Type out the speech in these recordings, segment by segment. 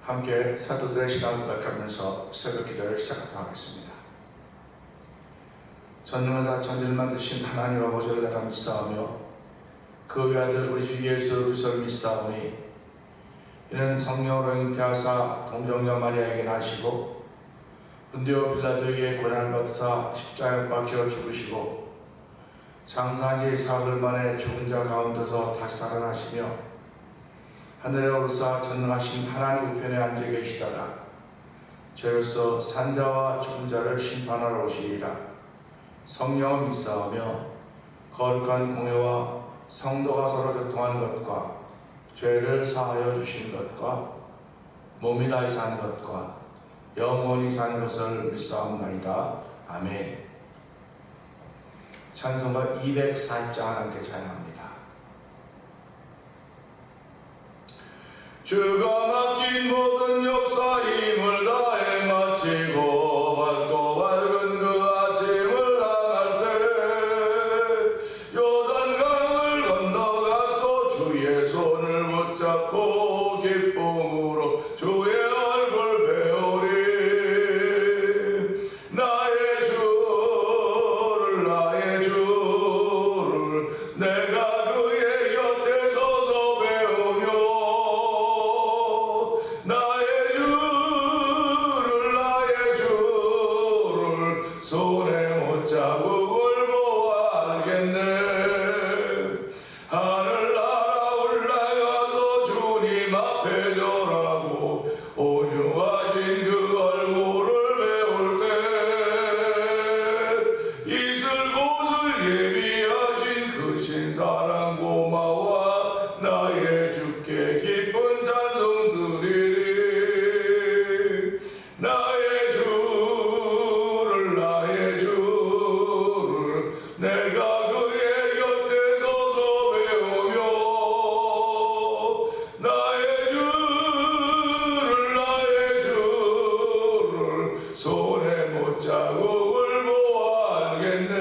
함께 사도들의 신앙을 고백하면서 새벽 기도를 시작하도록 하겠습니다. 전능하사 천지를 만드신 하나님 아버지를 내가 믿사오며 그 외아들 우리 주 예수 그리스도를 믿사오니 이는 성령으로 잉태하사 동정녀 마리아에게 나시고 본디오 빌라도에게 고난을 받으사 십자가에 못 박혀 죽으시고 장사한 지 사흘 만에 죽은 자 가운데서 다시 살아나시며 하늘에 오르사 전능하신 하나님 우편에 앉아 계시다가 죄로서 산자와 죽은 자를 심판하러 오시리라. 성령을 믿사오며 거룩한 공회와 성도가 서로 교통하는 것과 죄를 사하여 주시는 것과 몸이 다시 사는 것과 영원히 사는 것을 믿사옵나이다. 아멘. 찬송가 240장을 함께 찬양합니다. 주가 맡긴 모든 역사 힘을 다해 마치고 밝고 밝은 그 아침을 향할 때 요단강을 건너가서 주의 손을 붙잡고 기쁨으로 주의 얼굴 배우리. 나의 주를 내가 그의 곁에 서서 배우며 나의 주를 손에 못자국을 보아 알겠네. 하늘나라 올라가서 주님 앞에 절하고 온유하신 그 얼굴을 배울 때 있을 곳을 예비하신 그 신사랑 고마워 나의 주께 기쁜 찬송 드리리. 나의 주를 내가 그의 곁에 서서 배우며 나의 주를 손에 못자국을 보아 알겠네.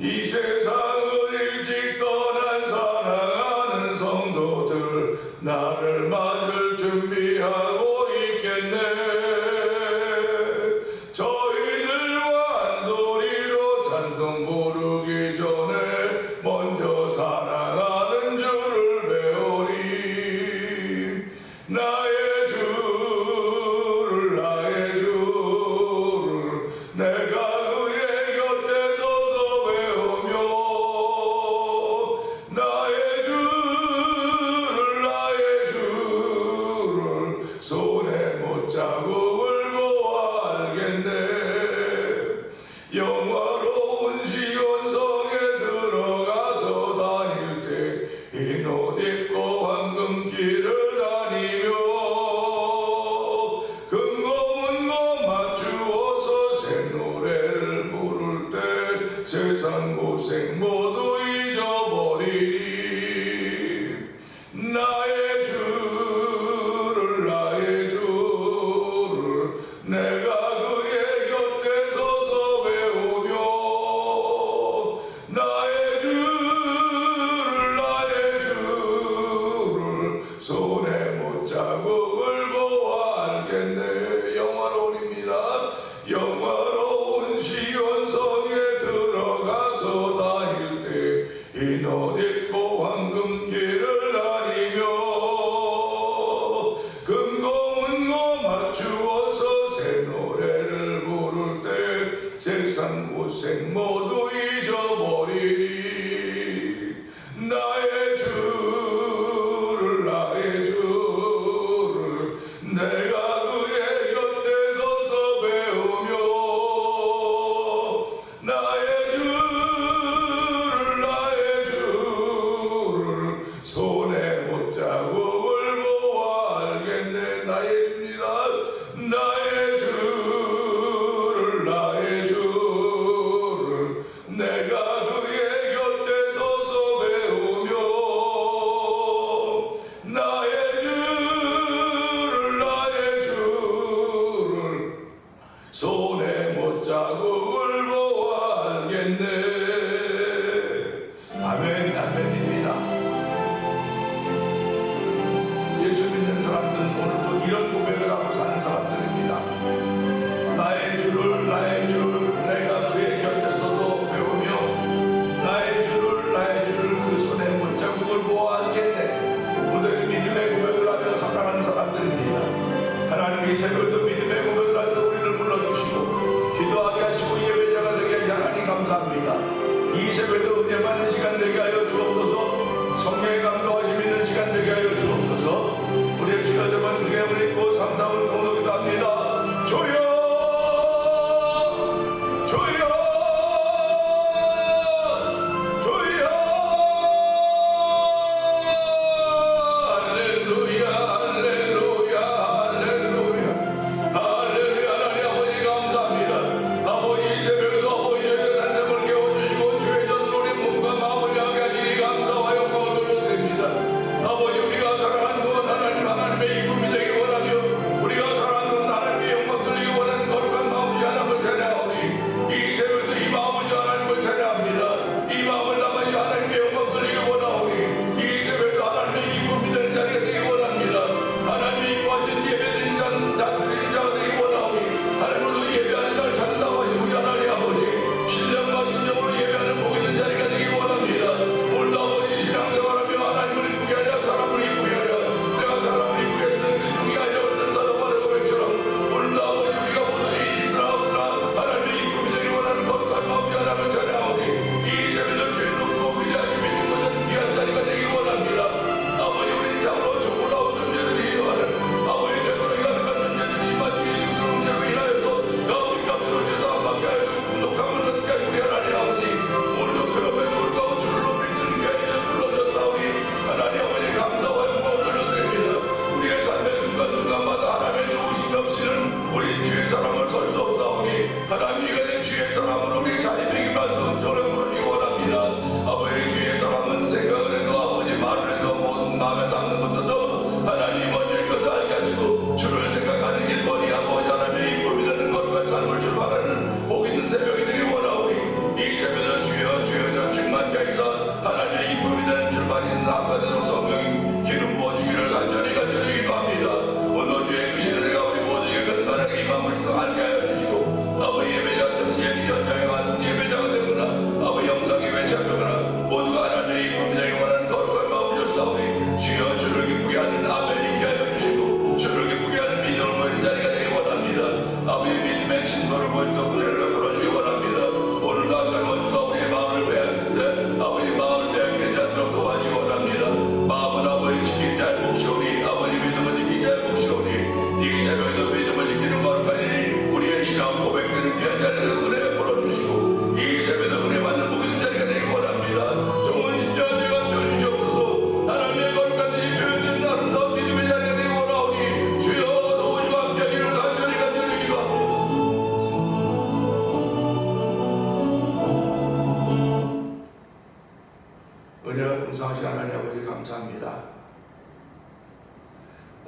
이 세상을 일찍 떠난 사랑하는 성도들 나를 맞을 준비하고 있겠네. 저희들과 한 소리로 찬송 부르기 전에 먼저 사랑하는 주를 배우리. 나의 주를 내가 그의 곁에 서서 배우며 나의 주를 손에 못자국을 보아 알겠네. 영화로운 시온성에 들어가서 다닐 때 흰 옷 입고 황금길을 다니며 금고문고 맞추어서 새 노래를 부를 때 세상 고생 모두 잊어버리리. 나의 주를 내가 그의 곁에 서서 배우며 나의 주를 손에 못자국을 보아 알겠네. 영화로운입니다. 영화로운 시온성에 들어가서 다닐 때 흰 옷 입고 황금길을 다니며 금고문고 맞추어서 새 노래를 부를 때 세상 고생 모두 잊어버리리. 나의 주를 내가 그의 곁에 서서 배우며 나의 주를 손에 못자국을 보아 알겠네. 나의 주입니다. 나의 주를 내가 그의 곁에 서서 배우며 새벽에도 은혜 받는 시간 되게 하여 주옵소서. 성령의 감동하심 있는 시간 되게 하여 주옵소서. 우리의 주여자만 그게 우리 있고 삼삼을 공동기도 합니다. 주여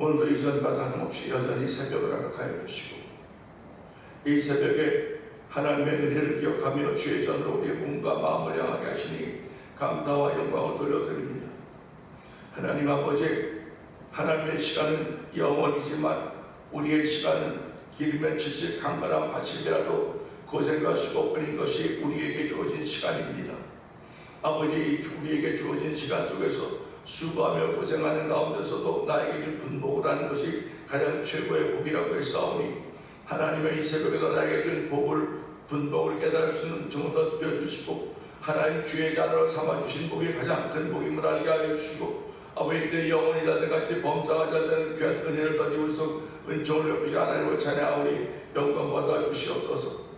오늘도 이전과 다름없이 여전히 새벽을 허락하여 주시고 이 새벽에 하나님의 은혜를 기억하며 주의 전으로 우리의 몸과 마음을 향하게 하시니 감사와 영광을 돌려드립니다. 하나님 아버지, 하나님의 시간은 영원이지만 우리의 시간은 길면 70 강건한 80이라도 고생과 수고뿐인 것이 우리에게 주어진 시간입니다. 아버지, 우리에게 주어진 시간 속에서 수고하며 고생하는 가운데서도 나에게 준 분복을 하는 것이 가장 최고의 복이라고 했사오니 하나님의 이 새벽에도 나에게 준 복을 분복을 깨달을 수 있는 정을 더 주시고 하나님 주의 자녀로 삼아주신 복이 가장 큰 복임을 알게 하여 주시고 아버지 내 영혼이 자들같이 범사가 자되는 귀한 은혜를 더 입을수 은총을 높이시 하나님을 찬양하오니 영광받아 주시옵소서.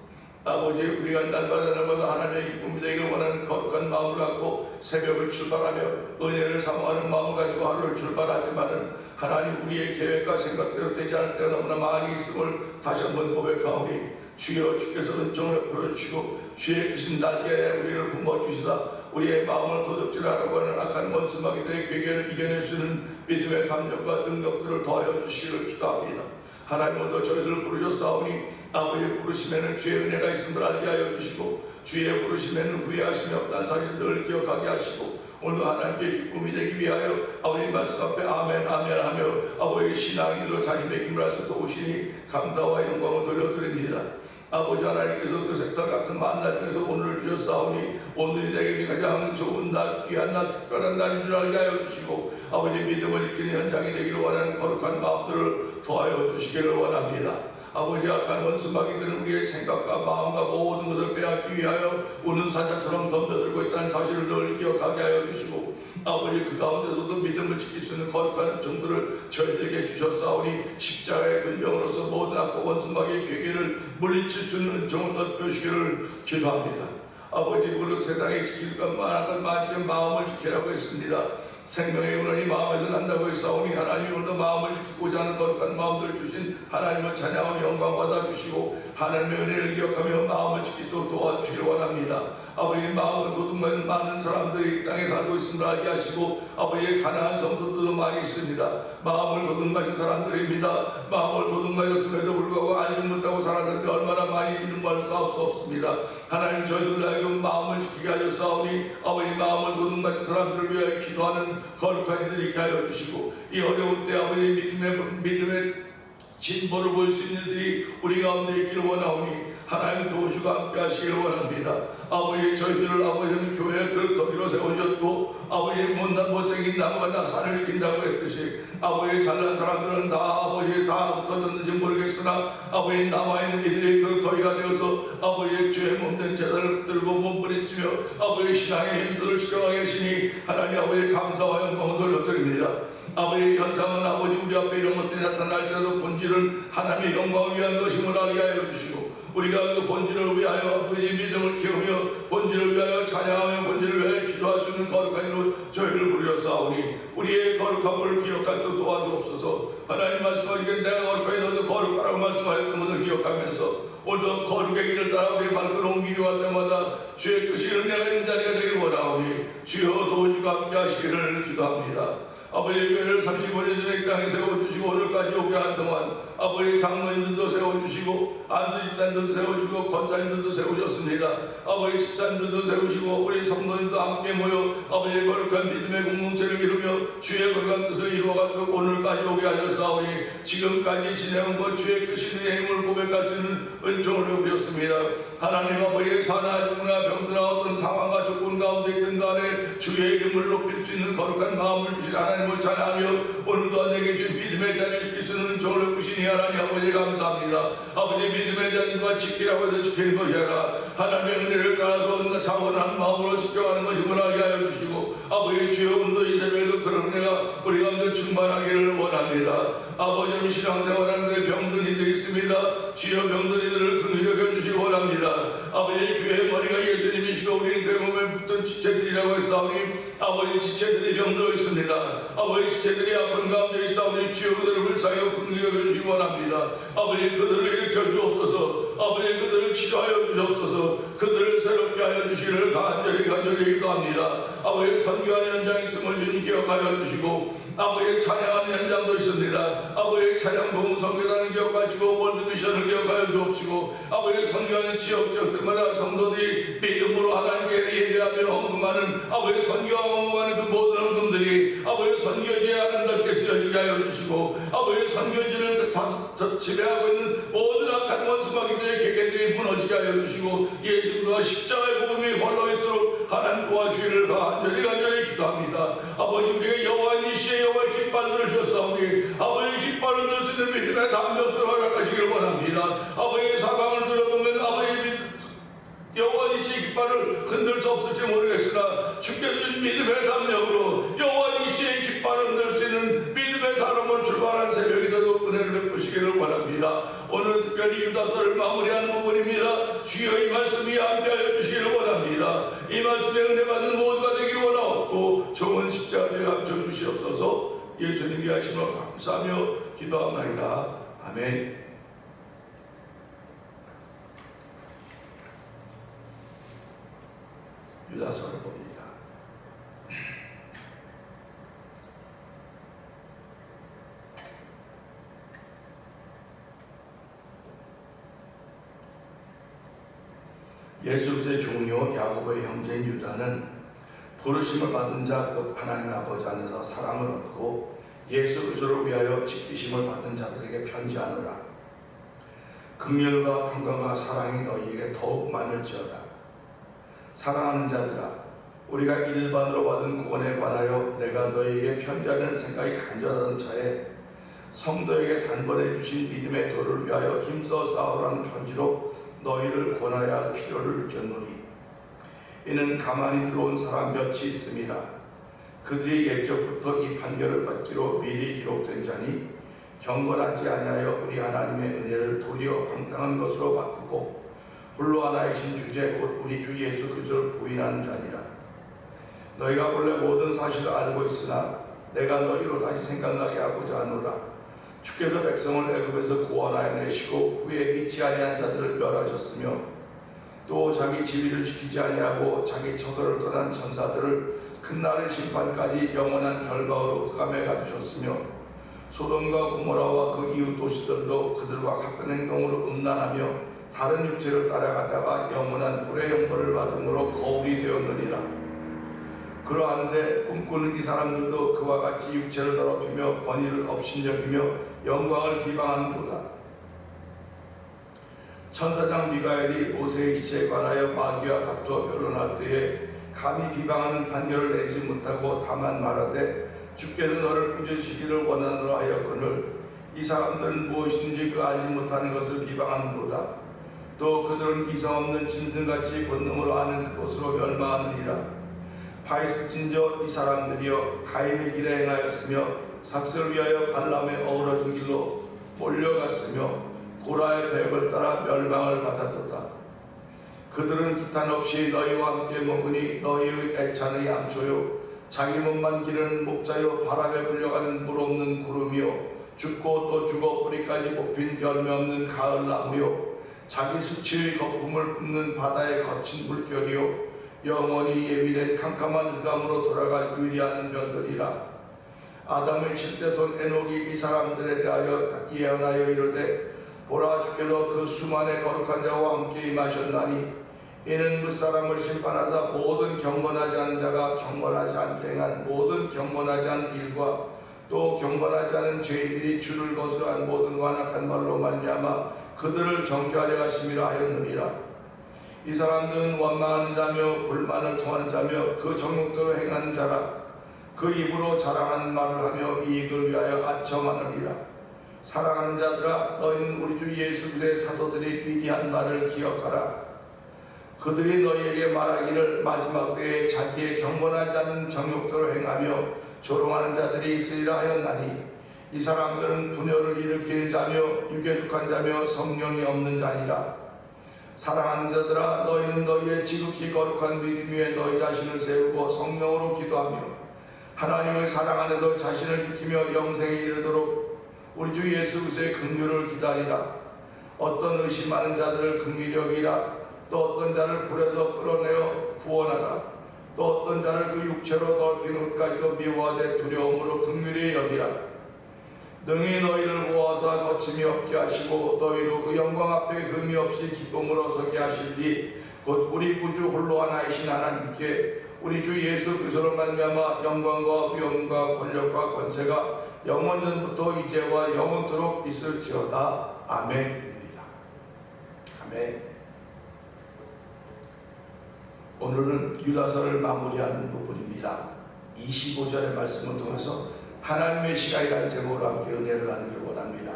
아버지, 우리가 날마다 날마다 하나님의 기쁨이 되기를 원하는 거룩한 마음을 갖고 새벽을 출발하며 은혜를 사모하는 마음을 가지고 하루를 출발하지만은 하나님 우리의 계획과 생각대로 되지 않을 때가 너무나 많이 있음을 다시 한번 고백하오니 주여, 주께서 은총을 풀어주시고 주의 크신 날개에 우리를 품어주시다 우리의 마음을 도둑질하라고 하는 악한 원수마귀들의 괴계를 이겨낼 수 있는 믿음의 담력과 능력들을 더하여 주시기를 기도합니다. 하나님도 저희들을 부르셨사오니 아버지 부르심에는 주의 은혜가 있음을 알게 하여 주시고 주의 부르심에는 후회하심이 없다는 사실들을 기억하게 하시고 오늘 하나님의 기쁨이 되기 위하여 아버지 말씀 앞에 아멘 아멘 하며 아버지 신앙인으로 자기 맥임을 하셔서 오시니 감사와 영광을 돌려드립니다. 아버지 하나님께서 그 색깔 같은 만날 중에서 오늘을 주셨사오니 오늘이 내게 가장 좋은 날, 귀한 날, 특별한 날인 줄 알게 하여 주시고 아버지 믿음을 지키는 현장이 되기를 원하는 거룩한 마음들을 더하여 주시기를 원합니다. 아버지 악한 원수마귀들은 우리의 생각과 마음과 모든 것을 빼앗기 위하여 우는 사자처럼 덤벼들고 있다는 사실을 늘 기억하게 하여 주시고 아버지 그 가운데서도 믿음을 지킬 수 있는 거룩한 정도를 저희들에게 주셨사오니 십자가의 근병으로서 모든 악한 원수마귀의 괴계를 물리칠 수 있는 정을 덧표시기를 기도합니다. 아버지 무릇 세상에 지킬 것만 많지만 마음을 지키라고 했습니다. 생명의 근원이 마음에서 난다고 했사오니 하나님이 오늘도 마음을 지키고자 하는 거룩한 마음들을 주신 하나님을 찬양하며 영광 받아주시고 하나님의 은혜를 기억하며 마음을 지키도록 도와주시길 원합니다. 아버지 마음을 도둑맞은 많은 사람들이 이 땅에 살고 있음을 알게 하시고 아버지의 가난한 성도들도 많이 있습니다. 마음을 도둑맞은 사람들입니다. 마음을 도둑맞았음에도 불구하고 알지 못하고 살았는데 얼마나 많이 있는 걸 수 없습니다. 하나님 저희들 하여금 마음을 지키게 하셨사오니 아버지 마음을 도둑맞은 사람들을 위하여 기도하는 거룩한 이들이 있게 하여 주시고 이 어려운 때 아버지 믿음의 진보를 보일 수 있는 이들이 우리 가운데 있기를 원하오니 하나님 도우시고 함께 하시기를 원합니다. 아버지 저희들을 아버지는 교회의 그릇더기로 세우셨고 아버지 못생긴 나무가 낙산을 일으킨다고 했듯이 아버지 잘난 사람들은 다 아버지 다 흩어졌는지 모르겠으나 아버지 남아있는 이들의 그릇더기가 되어서 아버지의 죄의 몸된 제단을 들고 몸부림치며 아버지 신앙의 힘들을 시켜가 계시니 하나님 아버지 감사와 영광을 돌려드립니다. 아버지의 현상은 아버지 우리 앞에 이런 것들이 나타날지라도 본질은 하나님의 영광을 위한 것임을 알게 하여 주시고 우리가 그 본질을 위하여 아버지의 믿음을 키우며 본질을 위하여 찬양하며 본질을 위하여 기도할 수 있는 거룩한 이로 저희를 부르셨사오니 우리의 거룩함을 기억할 때 도와주옵소서. 하나님 말씀하시기에 내가 거룩하니 너도 거룩하라고 말씀하셨던 것을 기억하면서 오늘도 거룩의 길을 따라 우리의 발걸음 옮기려 할 때마다 주의 뜻이 은혜가 있는 자리가 되길 원하오니 주여 도우시고 함께 하시기를 기도합니다. 아버지 교회를 35년 전에 이 땅에 세워주시고 오늘까지 오게 한 동안 아버지 장로님들도 세워주시고 안수 집사님들도 세워주시고 권사님들도 세우셨습니다. 아버지 집사님들도 세우시고 우리 성도님도 함께 모여 아버지의 거룩한 믿음의 공동체를 이루며 주의 거룩한 뜻을 이루어가지고 오늘까지 오게 하셨사오니 지금까지 진행한 것 주의 크신 힘을 고백할 수 있는 은총을 베푸셨습니다. 하나님 아버지의 사나 죽으나 병드나 어떤 상황과 조건 가운데 있든 간에 주의 이름을 높일 수 있는 거룩한 마음을 주신 하나님을 찬양하며 오늘도 내게 주신 믿음의 자리를 지킬 수 있는 은총을 베푸시니 하나님 아버지 감사합니다. 아버지 믿음의 자리와 지키라고 해서 지키는 것이 아니라 하나님의 은혜를 따라서 자원한 마음으로 지켜가는 것임을 알게 하여 주시고 아버지 주여 오늘도 이 새벽에도 그런 은혜가 우리 가운데 충만하기를 원합니다. 아버지 신앙생활하는데 병든 이들이 있습니다. 주여 병든 이들을 긍휼히 여겨주시기 원합니다. 아버지 교회의 머리가 예수님이시고 우리는 그 몸에 붙은 지체들이라고 했사오니 아버지 지체들이 병들어 있습니다. 아버지 지체들이 아픈 가운데 있사오니 주여 그들을 불쌍히 긍휼히 여겨주시기 원합니다. 아버지 그들을 일으켜 주옵소서. 아버지 그들을 치료하여 주옵소서. 그들을 새롭게 하여 주시기를 간절히 기도합니다. 아버지 선교하는 현장이 있음을 주님 기억하여 주시고 아버지의 찬양하는 현장도 있습니다. 아버지의 찬양 복음 선교단을 기억하시고 월드미션을 기억하여 주옵시고 아버지의 선교하는 지역들마다 성도들이 믿음으로 하나님께 예배하며 헌금하는 아버지의 선교와 헌금하는 그 모든 헌금들이 아버지의 선교지에 아름답게 쓰여지게 하여 주시고 아버지의 선교지를 지배하고 있는 모든 악한 원수마귀들의 계계들이 무너지게 하여 주시고 예수 그리스도와 십자가의 복음이 홀로 있도록 하나님 도와주기를 간절히 기도합니다. 아버지 우리의 여호와 니시의 여호와의 깃발을 들으셨사오니 아버지의 깃발을 들 수 있는 믿음의 담력들을 허락하시기를 원합니다. 아버지의 사방을 들어보면 아버지의 여호와 니시의 깃발을 흔들 수 없을지 모르겠으나 주께서 주신 믿음의 담력으로 여호와 니시의 깃발을 흔들 수 있는 믿음의 사람을 출발한 새벽이 되도록 은혜를 베푸시기를 원합니다. 오늘 특별히 유다서를 마무리하는 부분입니다. 주여 이 말씀이 함께하여 주시기를 원합니다. 이 말씀에 은혜 받는 모두가 되기를 원하옵고 좋은 십자가를 감춰 주시옵소서. 예수님이 하심을 감사하며 기도합니다. 아멘. 유다서를 봅니다. 예수 그리스도의 종료 야고보의 형제인 유다는 부르심을 받은 자 곧 하나님 아버지 안에서 사랑을 얻고 예수 그리스도를 위하여 지키심을 받은 자들에게 편지하노라. 긍휼과 평강과 사랑이 너희에게 더욱 많을지어다. 사랑하는 자들아, 우리가 일반으로 받은 구원에 관하여 내가 너희에게 편지하는 생각이 간절하던 차에 성도에게 단번에 주신 믿음의 도를 위하여 힘써 싸우라는 편지로 너희를 권하여 할 필요를 느꼈노니 이는 가만히 들어온 사람 몇이 있음이라. 그들이 옛적부터 이 판결을 받기로 미리 기록된 자니 경건하지 아니하여 우리 하나님의 은혜를 도리어 방탕한 것으로 바꾸고 홀로 하나이신 주제 곧 우리 주 예수 그리스도를 부인하는 자니라. 너희가 본래 모든 사실을 알고 있으나 내가 너희로 다시 생각나게 하고자 하노라. 주께서 백성을 애굽에서 구원하여 내시고 후에 믿지 아니한 자들을 멸하셨으며 또 자기 지위를 지키지 아니하고 자기 처소를 떠난 천사들을 큰 날의 심판까지 영원한 결박으로 흑암에 가두셨으며 소돔과 고모라와 그 이웃 도시들도 그들과 같은 행동으로 음란하며 다른 육체를 따라가다가 영원한 불의 형벌을 받음으로 거울이 되었느니라. 그러한데 꿈꾸는 이 사람들도 그와 같이 육체를 더럽히며 권위를 업신여기며 영광을 비방하는도다. 천사장 미가엘이 모세의 시체에 관하여 마귀와 다투어 변론할 때에 감히 비방하는 판결을 내지 못하고 다만 말하되 주께서 너를 꾸짖으시기를 원하노라 하였거늘 이 사람들은 무엇인지 그 알지 못하는 것을 비방하는도다. 또 그들은 이성 없는 짐승같이 본능으로 아는 것으로 멸망하느니라. 바이스진저 이 사람들이여 가인의 길에 행하였으며 삭스를 위하여 발람의 어우러진 길로 몰려갔으며 고라의 배역을 따라 멸망을 받았도다. 그들은 기탄 없이 너희와 함께 먹으니 너희의 애찬의 양초요 자기 몸만 기르는 목자요 바람에 불려가는 물 없는 구름이요 죽고 또 죽어 뿌리까지 뽑힌 열매 없는 가을나무요 자기 수치의 거품을 뿜는 바다의 거친 물결이요 영원히 예비된 캄캄한 흑암으로 돌아갈 유리하는 별들이라. 아담의 7대손 에녹이 이 사람들에 대하여 예언하여 이르되 보라 주께서 그 수만의 거룩한 자와 함께 임하셨나니 이는 무사람을 심판하사 모든 경건하지 않은 자가 경건하지 않게 행한 모든 경건하지 않은 일과 또 경건하지 않은 죄인들이 주를 거스러한 모든 완악한 말로 말미암아 그들을 정죄하려 하심이라 하였느니라. 이 사람들은 원망하는 자며 불만을 통하는 자며 그 정욕대로 행하는 자라. 그 입으로 자랑하는 말을 하며 이익을 위하여 아첨하느니라. 사랑하는 자들아 너희는 우리 주 예수 그리스도의 사도들이 미리 한 말을 기억하라. 그들이 너희에게 말하기를 마지막 때에 자기의 경건하지 않은 정욕대로 행하며 조롱하는 자들이 있으리라 하였나니 이 사람들은 분열을 일으키는 자며 육에 속한 자며 성령이 없는 자니라. 사랑하는 자들아 너희는 너희의 지극히 거룩한 믿음 위에 너희 자신을 세우고 성령으로 기도하며 하나님의 사랑 안에서 자신을 지키며 영생에 이르도록 우리 주 예수 그리스도의 긍휼을 기다리라. 어떤 의심하는 자들을 긍휼히 여기라. 또 어떤 자를 불에서 끌어내어 구원하라. 또 어떤 자를 그 육체로 덜핀 옷까지도 미워하되 두려움으로 긍휼히 여기라. 능히 너희를 모아서 거침이 없게 하시고 너희로 그 영광 앞에 흠이 없이 기쁨으로 서게 하시리니 곧 우리 구주 홀로 하나이신 하나님께 우리 주 예수 그리스도로 말미암아 영광과 위엄과 권력과 권세가 영원전부터 이제와 영원토록 있을지어다. 아멘입니다. 아멘. 오늘은 유다서를 마무리하는 부분입니다. 25절의 말씀을 통해서 하나님의 시간이라는 제목으로 함께 은혜를 나누길 원합니다.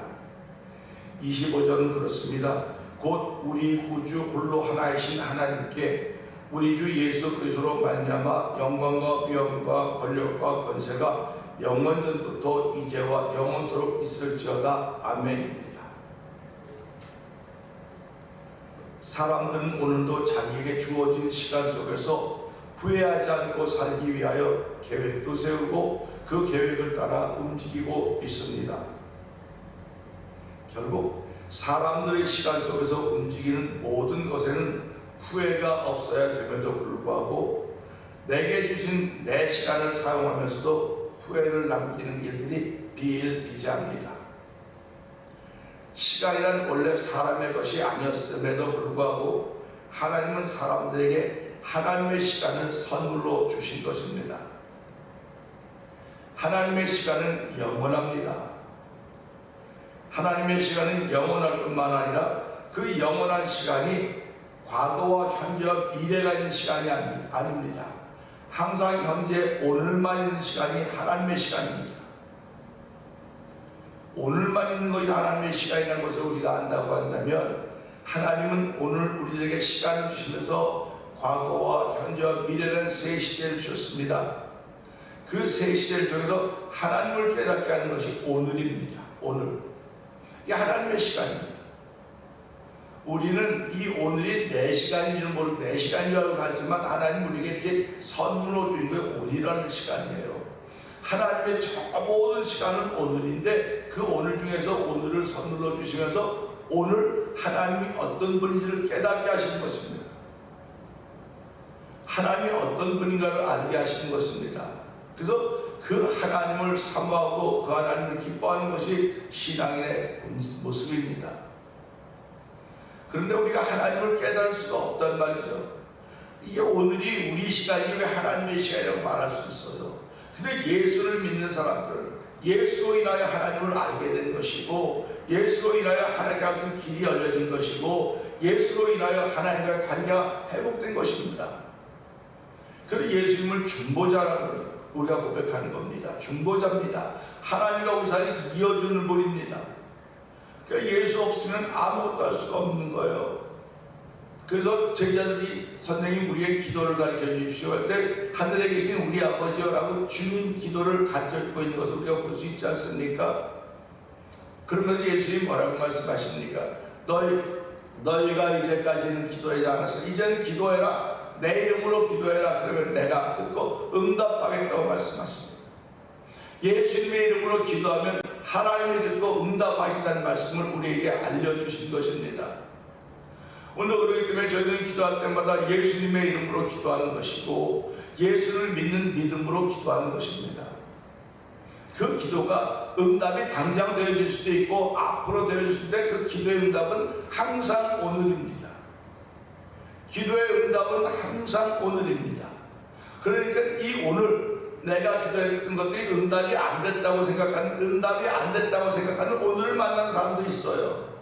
25절은 그렇습니다. 곧 우리 구주 홀로 하나이신 하나님께 우리 주 예수 그리스도로 말미암아 영광과 위엄과 권력과 권세가 영원전부터 이제와 영원토록 있을지어다. 아멘입니다. 사람들은 오늘도 자기에게 주어진 시간 속에서 후회하지 않고 살기 위하여 계획도 세우고 그 계획을 따라 움직이고 있습니다. 결국 사람들의 시간 속에서 움직이는 모든 것에는 후회가 없어야 됨에도 불구하고 내게 주신 내 시간을 사용하면서도 후회를 남기는 일들이 비일비재합니다. 시간이란 원래 사람의 것이 아니었음에도 불구하고 하나님은 사람들에게 하나님의 시간을 선물로 주신 것입니다. 하나님의 시간은 영원합니다. 하나님의 시간은 영원할 뿐만 아니라 그 영원한 시간이 과거와 현재와 미래가 있는 시간이 아닙니다. 항상 현재 오늘만 있는 시간이 하나님의 시간입니다. 오늘만 있는 것이 하나님의 시간이라는 것을 우리가 안다고 한다면, 하나님은 오늘 우리에게 시간을 주시면서 과거와 현재와 미래라는 세 시제를 주셨습니다. 그 세 시제를 통해서 하나님을 깨닫게 하는 것이 오늘입니다. 오늘. 이게 하나님의 시간입니다. 우리는 이 오늘이 내 시간인지는 모르고 내 시간인 줄 알고 가지만, 하나님 우리에게 이렇게 선물로 주신 게 오늘이라는 시간이에요. 하나님의 모든 시간은 오늘인데, 그 오늘 중에서 오늘을 선물로 주시면서 오늘 하나님이 어떤 분인지를 깨닫게 하시는 것입니다. 하나님이 어떤 분인가를 알게 하시는 것입니다. 그래서 그 하나님을 사모하고 그 하나님을 기뻐하는 것이 신앙인의 모습입니다. 그런데 우리가 하나님을 깨달을 수가 없단 말이죠. 이게 오늘이 우리 시간이 왜 하나님의 시간이라고 말할 수 있어요. 근데 예수를 믿는 사람들은 예수로 인하여 하나님을 알게 된 것이고, 예수로 인하여 하나님께 하신 길이 열려진 것이고, 예수로 인하여 하나님과의 관계가 회복된 것입니다. 그래서 예수님을 중보자라고 우리가 고백하는 겁니다. 중보자입니다. 하나님과 우리 사이를 이어주는 분입니다. 그러니까 예수 없으면 아무것도 할 수가 없는 거예요. 그래서 제자들이 선생님 우리의 기도를 가르쳐 주십시오 할 때, 하늘에 계신 우리 아버지여라고 주님 기도를 가르쳐주고 있는 것을 우리가 볼 수 있지 않습니까? 그러면서 예수님이 뭐라고 말씀하십니까? 너희가 이제까지는 기도하지 않았어. 이제는 기도해라. 내 이름으로 기도해라. 그러면 내가 듣고 응답하겠다고 말씀하십니다. 예수님의 이름으로 기도하면 하나님이 듣고 응답하신다는 말씀을 우리에게 알려주신 것입니다. 오늘 그렇기 때문에 저희는 기도할 때마다 예수님의 이름으로 기도하는 것이고, 예수를 믿는 믿음으로 기도하는 것입니다. 그 기도가 응답이 당장 되어질 수도 있고 앞으로 되어질 수도 있는데, 그 기도의 응답은 항상 오늘입니다. 기도의 응답은 항상 오늘입니다. 그러니까 이 오늘 내가 기도했던 것들이 응답이 안 됐다고 생각하는 오늘을 만나는 사람도 있어요.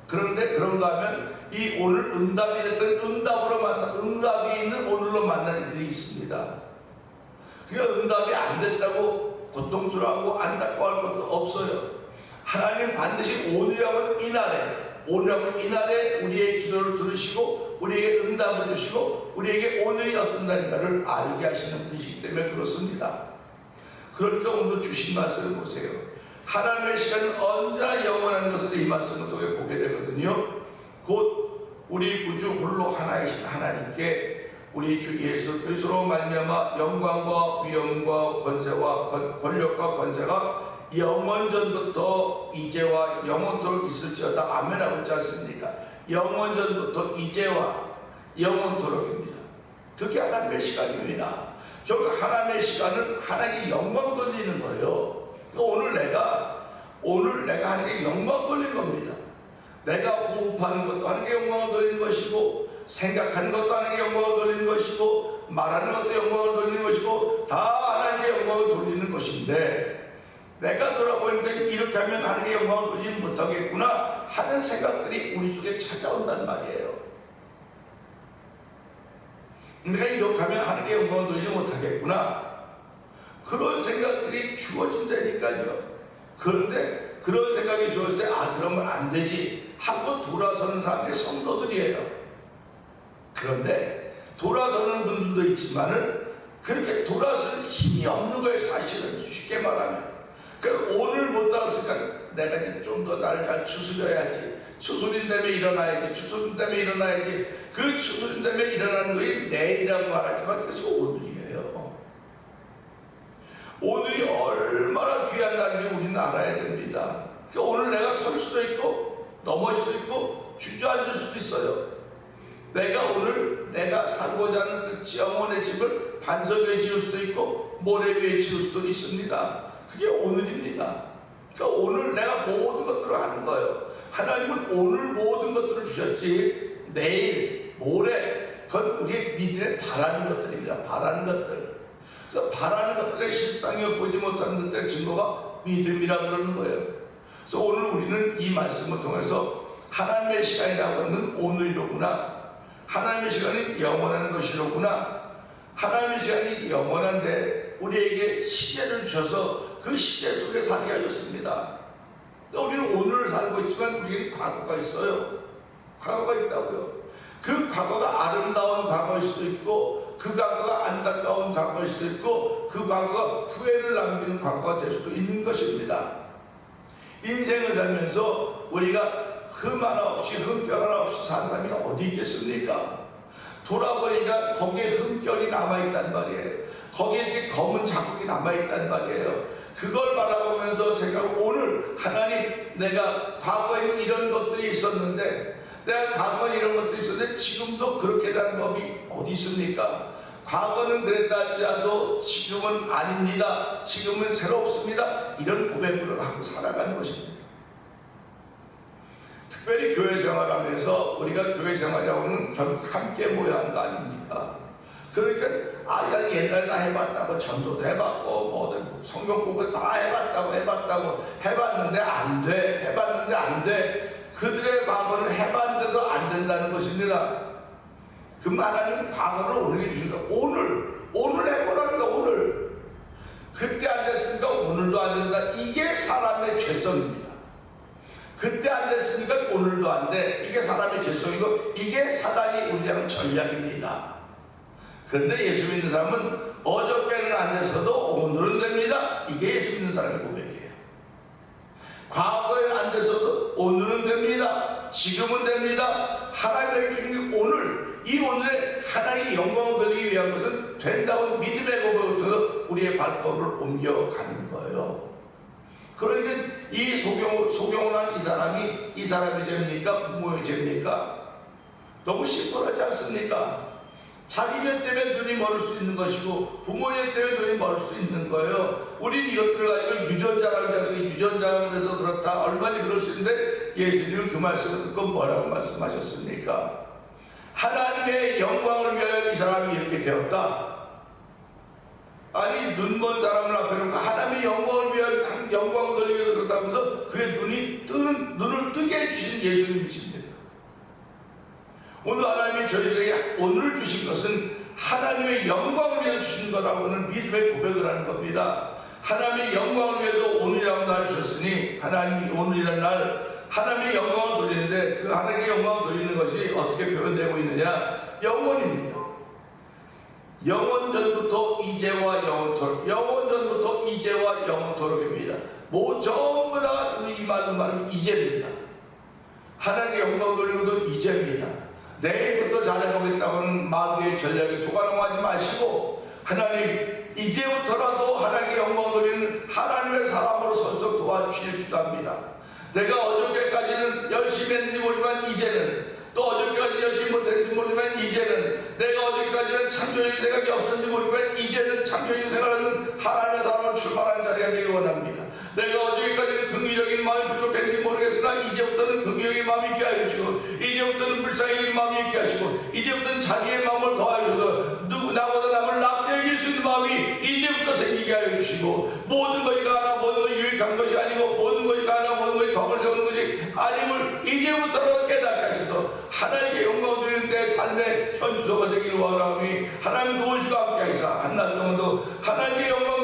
그런데 그런가 하면 이 오늘 응답이 됐던 응답이 있는 오늘로 만나는 일이 있습니다. 그러니까 응답이 안 됐다고 고통스러워하고 안타까워할 것도 없어요. 하나님 반드시 오늘이라고 이날에 우리의 기도를 들으시고 우리에게 응답을 주시고 우리에게 오늘이 어떤 날인가를 알게 하시는 분이시기 때문에 그렇습니다. 그러니까 오늘 주신 말씀을 보세요. 하나님의 시간은 언제나 영원한 것을 이 말씀을 통해 보게 되거든요. 곧 우리 구주 홀로 하나이신 하나님께 우리 주 예수 그리스도로 말미암아 영광과 위엄과 권세와 권력과 권세가 영원전부터 이제와 영원토록 있을지어다. 아멘 하고 있지 않습니까? 영원전부터 이제와 영원토록입니다. 그게 하나님의 시간입니다. 결국 하나님의 시간은 하나님께 영광 돌리는 거예요. 오늘 내가 하나님께 영광 돌리는 겁니다. 내가 호흡하는 것도 하나님께 영광을 돌리는 것이고, 생각하는 것도 하나님께 영광을 돌리는 것이고, 말하는 것도 영광을 돌리는 것이고, 다 하나님께 영광을 돌리는 것인데, 내가 돌아보니까 이렇게 하면 하나님께 영광을 돌리지 못하겠구나 하는 생각들이 우리 속에 찾아온단 말이에요. 내가 이렇게 하면 하나님께 영광을 돌리지 못하겠구나, 그런 생각들이 주어진다니까요. 그런데 그런 생각이 주어질 때 그러면 안 되지 하고 돌아서는 사람들이 성도들이에요. 그런데 돌아서는 분들도 있지만은 그렇게 돌아설 힘이 없는 거예요. 사실은 쉽게 말하면. 그러니까 오늘 못 따랐으니까 내가 이제 좀 더 나를 잘 추스려야지. 추스림 때문에 일어나야지. 추스림 때문에 일어나야지. 그 추스림 때문에 일어나는 것이 내일이라고 말하지만 그것이 오늘이에요. 오늘이 얼마나 귀한 날인지 우리는 알아야 됩니다. 그러니까 오늘 내가 설 수도 있고 넘어질 수도 있고 주저앉을 수도 있어요. 내가 살고자 하는 그 영혼의 집을 반석 위에 지을 수도 있고 모래 위에 지을 수도 있습니다. 그게 오늘입니다. 그러니까 오늘 내가 모든 것들을 하는 거예요. 하나님은 오늘 모든 것들을 주셨지 내일, 모레 그건 우리의 믿음에 바라는 것들입니다. 바라는 것들. 그래서 바라는 것들의 실상이 보지 못하는 것들의 증거가 믿음이라고 그러는 거예요. 그래서 오늘 우리는 이 말씀을 통해서 하나님의 시간이라고 하는 오늘이로구나, 하나님의 시간이 영원한 것이로구나, 하나님의 시간이 영원한데 우리에게 시제를 주셔서 그 시제 속에 살게 하셨습니다. 우리는 오늘을 살고 있지만 우리에게 과거가 있어요. 과거가 있다고요. 그 과거가 아름다운 과거일 수도 있고, 그 과거가 안타까운 과거일 수도 있고, 그 과거가 후회를 남기는 과거가 될 수도 있는 것입니다. 인생을 살면서 우리가 흠 하나 없이, 흠결 하나 없이 산 사람이 어디 있겠습니까? 돌아보니까 거기에 흠결이 남아있단 말이에요. 거기에 이렇게 검은 자국이 남아있단 말이에요. 그걸 바라보면서 생각하고, 오늘 하나님, 내가 과거에 이런 것들이 있었는데, 내가 과거에 이런 것들이 있었는데 지금도 그렇게 된 법이 어디 있습니까? 과거는 그랬다 할지라도 지금은 아닙니다. 지금은 새롭습니다. 이런 고백을 하고 살아가는 것입니다. 특별히 교회 생활하면서 우리가 교회 생활하고는 결국 함께 모여야 하는 거 아닙니까? 그러니까 야, 옛날에 다 해봤다고, 전도도 해봤고 뭐든 성경 공부 다 해봤는데 안 돼. 해봤는데 안 돼. 그들의 과거는 해봤는데도 안 된다는 것입니다. 그 하나님은 과거를 오늘 주신다. 오늘 해보라는 거. 오늘 그때 안 됐으니까 오늘도 안 된다. 이게 사람의 죄성입니다. 그때 안 됐으니까 오늘도 안 돼. 이게 사람의 죄성이고, 이게 사단이 우리랑 전략입니다. 그런데 예수 믿는 사람은 어저께는 안 됐어도 오늘은 됩니다. 이게 예수 믿는 사람의 고백이에요. 과거에 안 됐어도 오늘은 됩니다. 지금은 됩니다. 하나님의 주신 오늘, 이 오늘에 하나님의 영광을 돌리기 위한 것은 된다고 믿음의 고백을 통해서 우리의 발걸음을 옮겨가는 거예요. 그러니까 이 소경을 한 이 사람이 죄입니까? 부모의 죄입니까? 너무 심플하지 않습니까? 자기 죄 때문에 눈이 멀을 수 있는 것이고, 부모의 죄 때문에 눈이 멀을 수 있는 거예요. 우린 이것들을 가지고 유전자라고 해서 유전자가 돼서 그렇다, 얼마나 그럴 수 있는데, 예수님은 그 말씀을 듣고 뭐라고 말씀하셨습니까? 하나님의 영광을 위하여 이 사람이 이렇게 되었다. 아니, 눈먼 사람을 앞에 놓고 하나님의 영광을 위하여 영광을 돌리기 위해서 그렇다면서 그의 눈을 뜨게 해주신 예수님이십니다. 오늘 하나님이 저희들에게 오늘 주신 것은 하나님의 영광을 위해 주신 거라고는 믿음의 고백을 하는 겁니다. 하나님의 영광을 위해서 오늘이라는 날을 주셨으니, 하나님이 오늘이라는 날 하나님의 영광을 돌리는데, 그 하나님의 영광을 돌리는 것이 어떻게 표현되고 있느냐? 영원입니다. 영원전부터 이제와 영원토록, 영원전부터 이제와 영원토록입니다. 전부 다 이 말은 이제입니다. 하나님의 영광을 돌리고도 이제입니다. 내일부터 잘해보겠다고는 마귀의 전략에 속아넘어가지 마시고, 하나님 이제부터라도 하나님의 영광을 돌리는 하나님의 사람으로 서서 도와주시길 기도합니다. 내가 어저께까지는 열심히 했는지 모르지만 이제는, 또 어저께까지 열심히 못했는지 모르지만 이제는, 내가 어저께까지는 창조적인 생각이 없었는지 모르지만 이제는 창조적인 생각하는 하나님의 사람을 출발하는 자리가 되기 원합니다. 내가 어저께까지는 긍휼적인 마음이 부족했는지 모르겠으나 이제부터는 긍휼적인 마음이 있게 하여 주시고, 이제부터는 불쌍히 마음이 있게 하시고, 이제부터는 자기의 마음을 더하여 주시고, 나보다 남을 낫게 여길 수 있는 마음이 이제부터 생기게 하여 주시고, 모든 것이 가나 모든 것이 유익한 것이 아니고, 모든 것이 가나 모든 것이 덕을 세우는 것이 아님을 이제부터 깨닫게 하셔서 하나님께 영광을 드리는 내 삶의 현주소가 되기를 원하오니, 하나님 도우시고 함께 하시사 한 날 동안도 하나님의 영광